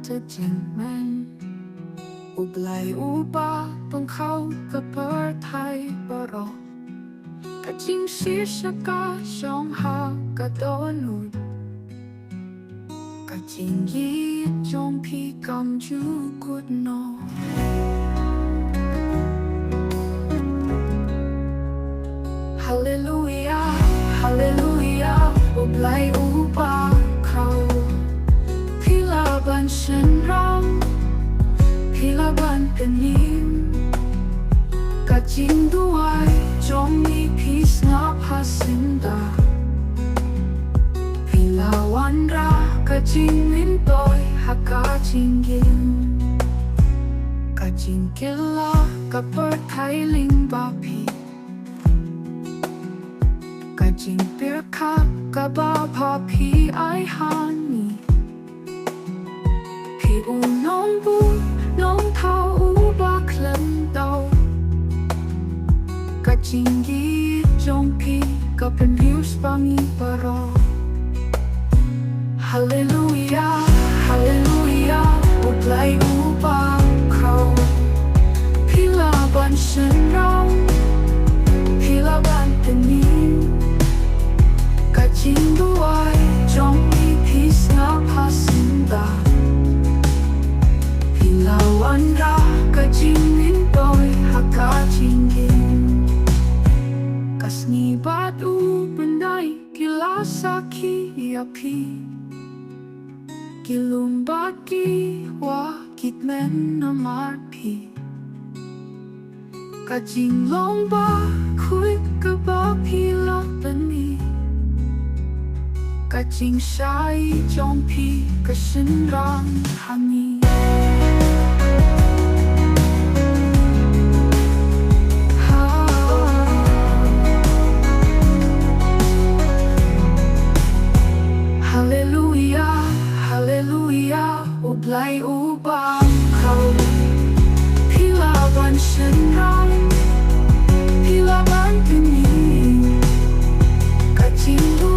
จะจริงแม่นอุบไหลอุบาต้องเข้ากะเปิดไทยบาร์กะจิงชิชกะชองหากะโดนุดกะจิงยีจงพีกำจูกุดโนฮาเลลูยาฮาเลลูยาอุบไหลอุบาเขาพิลาบันฉันรังพิลาบันเป็นนิมกะจิงด้วยจงมีพีสนาพาสินดาพิลาวันรากะจิงมินโตยฮักกะจิงกิมกะจิงเกลากะเปิดไทยลิงบาพีกะจิงเปียคับกะบาพาพีไอฮานีพีอูน้องบูน้องเท้าอูบาเคลมเตากะจิงยีจงพีกะเป็นริวสปามีบารอฮาเลลูยาฮาเลลูยาอุบไหลอุบาเขาพิลาบันฉันรังพิลาบันเป็นนิมกะจิงด้วยจงมีพีสนาพาสินดาพิลาวันรากะจิงมินโตยฮักกะจิงกิมกะสนีบาดอูบันไดกิลาสักขียาพีกิลุมบากีวากิดแม่นนามาพีกะจิงลงบาคุยกะบาพีลาบันนีกะจิงชายจงพีกะฉันรังฮานีฮาเลลูยาฮาเลลูยาอุบไหลอุบาเขาพิลาบันฉันรังพิลาบันเป็นนิมกะจิงดู